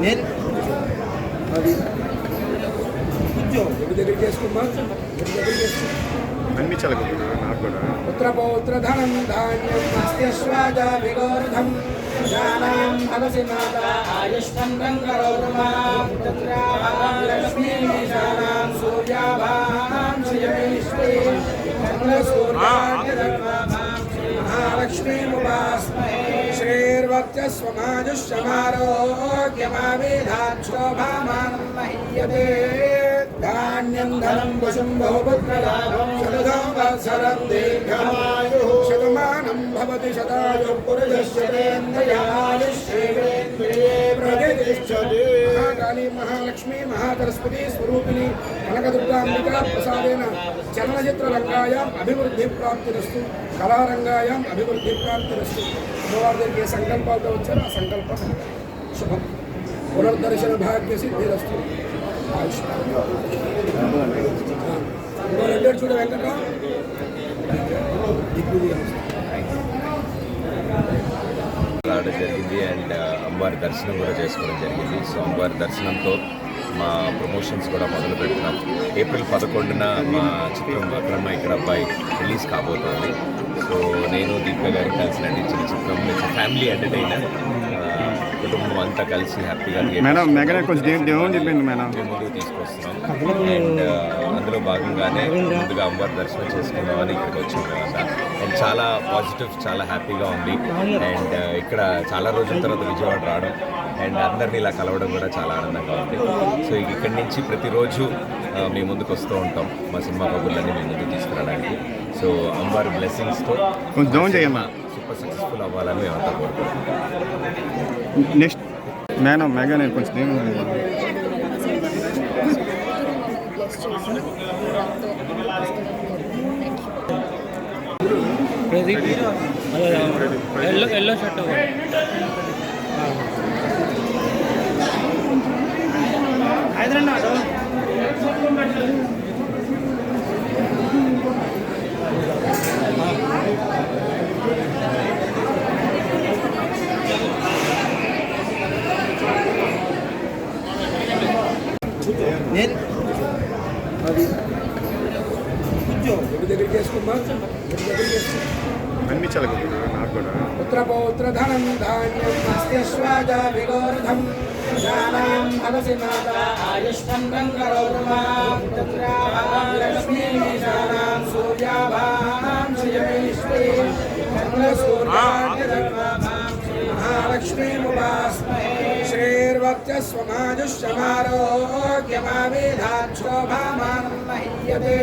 నేను అది దగ్గరికి వేసుకున్నా అన్ని చాలా నాకు కూడా పుత్రపౌత్రధనం ధాన్యం మత్స్యశ్వాజాభిగోర్ధం జానాం మనసి మాతా ఆయుష్మం రంగరోర్మాం లక్ష్మీశానాం సూర్యాభాం శ్రియమేశ్వరీ చంద్రసూర్యాగ్నిర్వాభాం మహాలక్ష్మీముపాస్మహే శ్రీర్వత్యస్వమాజుష్యమారోగ్యమావేదాత్ శోభామానం మహీయతే ధాన్యం ధనం వశం బహుపుత్రలాభం శతధం వత్సరం దీర్ఘమాయుః శతమానం భవతి శతాయు పురుషశ్చేంద్రియాయుష్యేంద్రియే ప్రతిష్టతి మహాకాళీ మహాలక్ష్మీ మహాసరస్వతి స్వరూపిణి కనకదుర్గాంబికా ప్రసాదేన చలనచిత్రరంగాయాం అభివృద్ధి ప్రాప్తిరస్తు కళారంగాయాం అభివృద్ధి ప్రాప్తిరస్తు అమ్మవారి దగ్గర ఏ సంకల్పాలతో వచ్చారో ఆ సంకల్పం శుభం పునర్దర్శన భాగ్య సిద్ధిరస్తు చూడ వెంకటరావు రావడం జరిగింది అండ్ అమ్మవారి దర్శనం కూడా చేసుకోవడం జరిగింది. సో అమ్మవారి దర్శనంతో మా ప్రమోషన్స్ కూడా మొదలు పెడుతున్నాం. ఏప్రిల్ 11న మా చిత్రం అక్రమ ఇక్కడ అబ్బాయి రిలీజ్ కాబోతోంది. సో నేను దీపిక గారు కలిసి నటించిన చిత్రం ఫ్యామిలీ ఎంటర్టైనర్, కుటుంబం అంతా కలిసి హ్యాపీగా ముందుకు తీసుకొస్తున్నాం. అండ్ అందులో భాగంగానే ముందుగా అమ్మవారి దర్శనం చేసుకుందామని ఇక్కడికి వచ్చిన తర్వాత అండ్ చాలా పాజిటివ్, చాలా హ్యాపీగా ఉంది. అండ్ ఇక్కడ చాలా రోజుల తర్వాత విజయవాడ రావడం అండ్ అందరినీ ఇలా కలవడం కూడా చాలా ఆనందంగా ఉంది. సో ఇక్కడి నుంచి ప్రతిరోజు మేము ముందుకు వస్తూ ఉంటాం మా సినిమా కబుర్లన్నీ మేము ముందుకు తీసుకురావడానికి. సో అమ్మవారి బ్లెస్సింగ్స్తో సూపర్ సక్సెస్ఫుల్ అవ్వాలని మేము అంతా కోరుకుంటున్నాం. నెక్స్ట్ మేడం మెగా నేను కొంచెం ఎల్లో షర్ట్ హైదరాబాద్ నేను అది దగ్గరికి వేసుకున్నా అన్ని చాలా నాకు కూడా పుత్రపౌత్రధనం ధాన్యం మత్స్యశ్వాజాభిగోర్ధం జానాం మనసి మాతా ఆయుష్మం రంగరోర్మాం లక్ష్మీశానాం సూర్యాభాం శ్రియమేశ్వరీ చంద్రసూర్యాగ్నిర్వాభాం మహాలక్ష్మీముపాస్మహే శ్రీర్వత్యస్వమాజుష్యమారోగ్యమావేదాత్ శోభామానం మహీయతే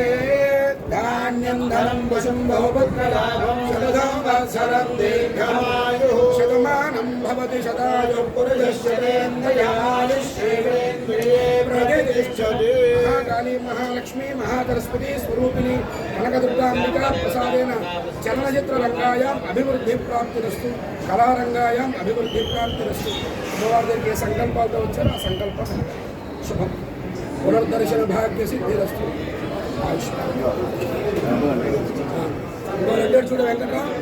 ధాన్యం ధనం వశం బహుపుత్రలాభం శతధం వత్సరం దీర్ఘమాయుః శతమానం భవతి శతాయు పురుషశ్చేంద్రియాయుష్యేంద్రియే ప్రతిష్టతి మహాకాళీ మహాలక్ష్మీ మహాసరస్వతి స్వరూపిణి కనకదుర్గాంబికా ప్రసాదేన చలనచిత్రరంగాయాం అభివృద్ధి ప్రాప్తిరస్తు కళారంగాయాం అభివృద్ధి ప్రాప్తిరస్తు అమ్మవారి దగ్గర ఏ సంకల్పాలతో వచ్చారో ఆ సంకల్పం శుభం పునర్దర్శన భాగ్య సిద్ధిరస్తు చూడ వెంకటరావు